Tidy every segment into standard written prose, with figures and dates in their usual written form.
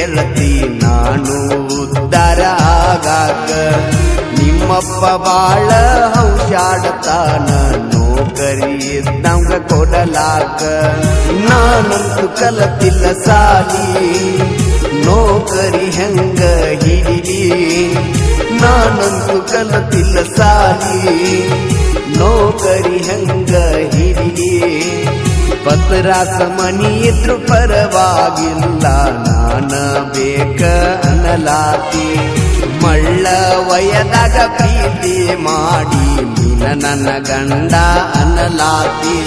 ಗೆಳತಿ ನಾನು ಉದ್ಧಾರ ಆಗಾಕ ನಿಮ್ಮಪ್ಪ ಬಾಳ ಹೌಶಾಡತಾನ ನೌಕರಿ ಇದ್ದಂಗ ಕೊಡಲಾಕ ನಾನಂತೂ ಕಲತಿಲ್ಲ ಸಾಲಿ ನೌಕರಿ ಹೆಂಗ ಹಿಡಿಲಿ ನಾನಂತೂ ಕಲತಿಲ್ಲ ಸಾಲಿ ನೌಕರಿ ಹೆಂಗ ಹಿಡಿಲಿ ಪತ್ರಾಸ ಮನಿ ಇದ್ರು ಪರವಾಗಿಲ್ಲ ನಾನ ಬೇಕ ಅನ್ನಲಾತಿ ಮಳ್ಳ ವಯದಾಗ ಪ್ರೀತಿ ಮಾಡಿ ನೀನ ನನ್ನ ಗಂಡ ಅನ್ನಲಾತಿ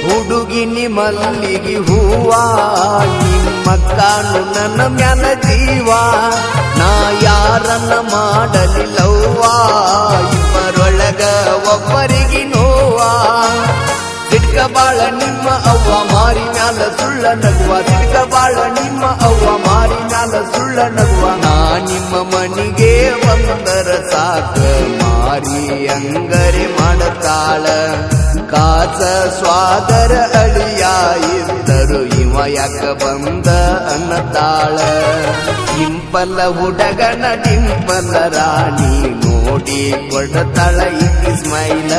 ಹುಡುಗಿನಿ ಮಲ್ಲಿಗೆ ಹೂವ ನಿಮ್ಮ ಕಾನು ನನ್ನ ಮ್ಯಾಲ ಜೀವ ನಾ ಯಾರನ್ನ ಮಾಡಲಿಲ್ಲವ್ವ ಇಬ್ಬರೊಳಗ ಒಬ್ಬರಿಗೆ ನೋವ ಸಿಡ್ಕ ಬಾಳ ನಿಮ್ಮ ಅವ್ವ ಮಾರಿ ಮ್ಯಾಲ ಸುಳ್ಳ ನಗುವ ಸಿಡ್ಕ ಬಾಳ ನಿಮ್ಮ ಅವ್ವ ಮಾರಿ ಮ್ಯಾಲ ಸುಳ್ಳ ನಗುವ ನಾ ನಿಮ್ಮ ಮನಿಗೆ ಬಂದರ ಸಾಕ ಮಾರಿ ಅಂಗರೆ ಮಾಡತಾಳ ಕಾಸ ಸ್ವಾದರ ಅಳಿಯ ಇದ್ದರು ಇವ ಯಾಕ ಬಂದ ಅನ್ನತಾಳ ಡಿಂಪಲ ಹುಡಗನ ಡಿಂಪಲ ರಾಣಿ ನೋಡಿ ಕೊಡತಾಳ ಇಕ್ಕಿ ಸ್ಮೈಲ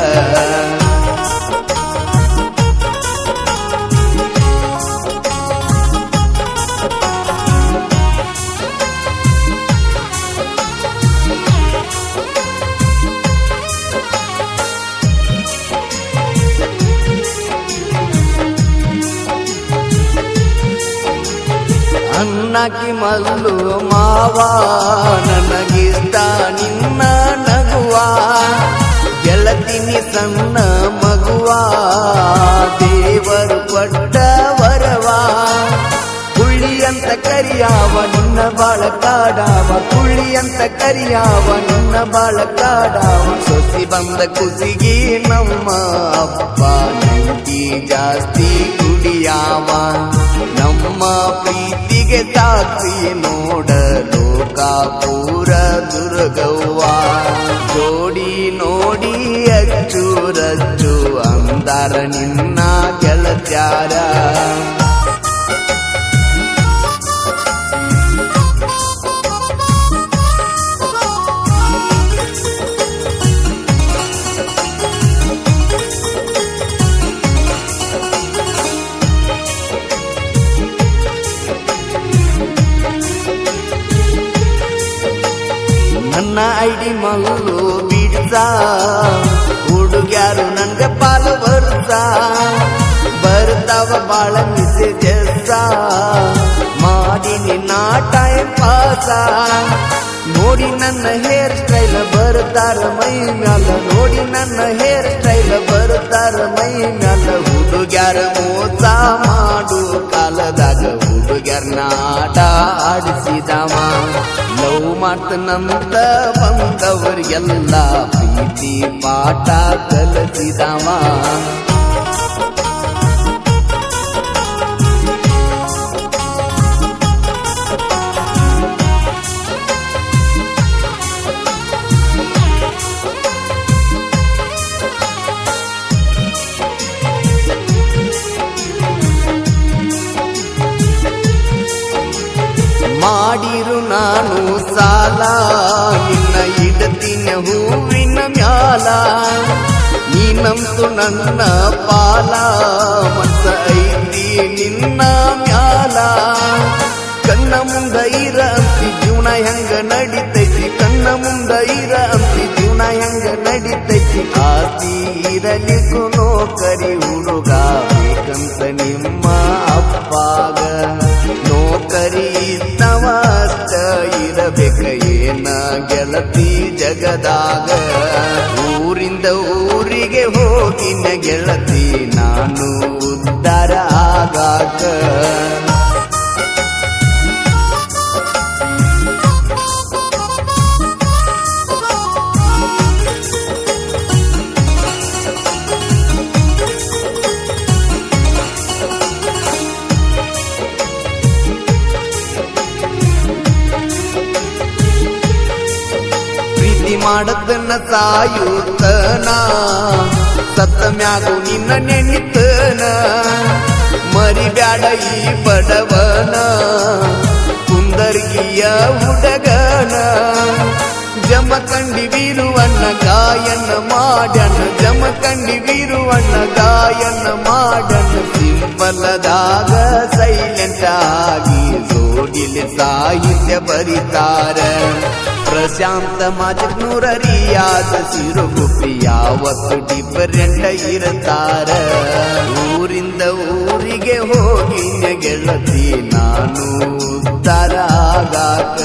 ಅನ್ನಕಿ ಮಲ್ಲು ಮಾವ ನನಗಿಷ್ಟ ನಿನ್ನ ನಗುವ ಗೆಳತಿನಿ ಸಣ್ಣ ಮಗುವ ದೇವರು ಕೊಟ್ಟ ವರವ ಕುಳ್ಳಿ ಅಂತ ಕರಿಯಾವ ನಿನ್ನ ಬಾಳ ಕಾಡಾವ ಕುಳ್ಳಿ ಅಂತ ಕರಿಯಾವ ನಿನ್ನ ಬಾಳ ಕಾಡಾವ ಸೊಸಿ ಬಂದ ಕುಸಿಗಿ ನಮ್ಮ ಅಪ್ಪ ನಂಗಿ ಜಾಸ್ತಿ ಕುಡಿಯಾವ ನಮ್ಮ ಪ್ರೀತಿಗೆ ಸಾಕ್ಷಿ ನೋಡ ಲೋಕಾಪೂರ ದುರ್ಗವ್ವ ಜೋಡಿ ನೋಡಿ ಅಚ್ಚೂರಚ್ಚು ಅಂದಾರ ನಿನ್ನ ಗೆಳತ್ಯಾರ ನನ್ನ ಐಡಿ ಮಲ್ಲು ಬಿಡ್ಸ ಹುಡುಗ್ಯಾರು ನಂಗ ಪಾಲು ಬರ್ಸ ಬರ್ತಾವ ಬಾಳ ಮೆಸೇಜಸ್ ಮಾಡಿನಿ ನಾ ಟೈಮ್ ಪಾಸ ನೋಡಿ ನನ್ನ ಹೇರ್ ಸ್ಟೈಲ್ ಬರ್ತಾರ ಮೈ ಮ್ಯಾಲ ನೋಡಿ ನನ್ನ ಹೇರ್ ಸ್ಟೈಲ್ ಬರ್ತಾರ ಮೈ ಮ್ಯಾಲ ಹುಡುಗ್ಯಾರ ಮೋಸ ಮಾಡು ಕಾಲದಾಗ ಹುಡುಗ್ಯಾರ ಆಟ ಆಡಿಸಿದವ ಲವ್ ಮಾಡ್ತನಂತ ಬಂದವರಿಗೆಲ್ಲ ಪ್ರೀತಿ ಪಾಠ ಕಲಿಸಿದವ ಮಾಡಿರು ನಾನು ಸಾಲ ನಿನ್ನ ಇಡತಿನ ಹೂವಿನ ಮ್ಯಾಲ ನೀನಂತು ನನ್ನ ಪಾಲ ಮತ್ತ ಐತಿ ನಿನ್ನ ಮ್ಯಾಲ ಕಣ್ಣ ಮುಂದ ಇರ ಅಂತಿ ಜೀವನ ಹೆಂಗ ನಡಿತೈತಿ ಕಣ್ಣ ಮುಂದ ಇರ ಅಂತಿ ಜೀವನ ಹೆಂಗ ನಡಿತೈತಿ ಆಸ್ತಿ ಇರಲಿಕ್ಕೂ ನೌಕರಿ ಹುಡುಗ ಬೇಕಂತ ನಿಮ್ಮ ಅಪ್ಪಾಗ ನೌಕರಿ ಇದ್ದವ ಅಷ್ಟ ಇರಬೇಕ ಏನ ಗೆಳತಿ ಜಗದಾಗ ಊರಿಂದ ಊರಿಗೆ ಹೋಗಿನ ಗೆಳತಿ ನಾನು ಉದ್ಧಾರ ಆಗಾಕ ಮಾಡದನ್ನ ಸಾಯುತ್ತನ ಸತ್ತ ಮ್ಯಾಗು ನಿನ್ನ ನೆನಿತನ ಮರಿಬ್ಯಾಡ ಈ ಬಡವನ ಕುಂದರ್ಗಿಯ ಹುಡುಗನ ಜಮಖಂಡಿ ವೀರುವಣ್ಣ ಗಾಯನ ಮಾಡ್ಯನ ಜಮಖಂಡಿ ವೀರುವಣ್ಣ ಗಾಯನ ಮಾಡನ ಸಿಂಪಲದಾಗ ಸೈಲೆಂಟ್ ಆಗಿ ಜೋಡಿಲಿ ಸಾಹಿತ್ಯ ಬರಿತಾರ ಪ್ರಶಾಂತ ಮಾಜನೂರ ರಿಯಾದ ಸಿರುಗುಪ್ಪಿ ಯಾವತ್ತು ಡಿಫರೆಂಟ್ ಇರ್ತಾರ ಊರಿಂದ ಊರಿಗೆ ಹೋಗಿನ ಗೆಳತಿ ನಾನು ಉದ್ಧಾರಾಗಾಕ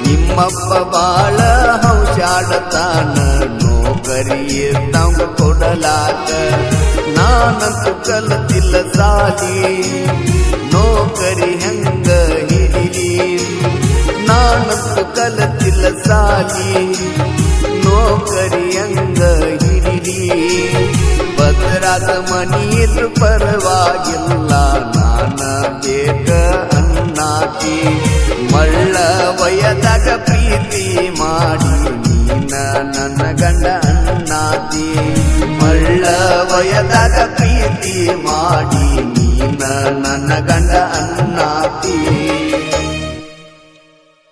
ನಿಮ್ಮಪ್ಪ ಬಾಳ ಹೌಶಾಡತಾನ ನೌಕರಿ ಇರ್ತಾವ ಕೊಡಲಾಕ ನಾನಂತೂ ಕಲತಿಲ್ಲ ಸಾಲಿ ನೌಕರಿ ಹೆಂಗ ಹಿಡಿಲಿ ನಾನಂತೂ ಕಲತಿಲ್ಲ ಸಾಲಿ ನೌಕರಿ ಹೆಂಗ ಹಿಡಿಲಿ ಭದ್ರಾದ ಮನೆಯಲ್ಲೂ ಪರವಾಗಿಲ್ಲ ನಾನ ಬೇಕ ಅನ್ನಾತಿ ಮಳ್ಳ ವಯದಾಗ ಪ್ರೀತಿ ಮಾಡಿ ನೀನ ನನ್ನ ಗಂಡ ಅನ್ನಾತಿ ಮಳ್ಳ ವಯದಾಗ ಪ್ರೀತಿ ಮಾಡಿ ನೀನ ನನ್ನ ಗಂಡ ಅನ್ನಾತಿ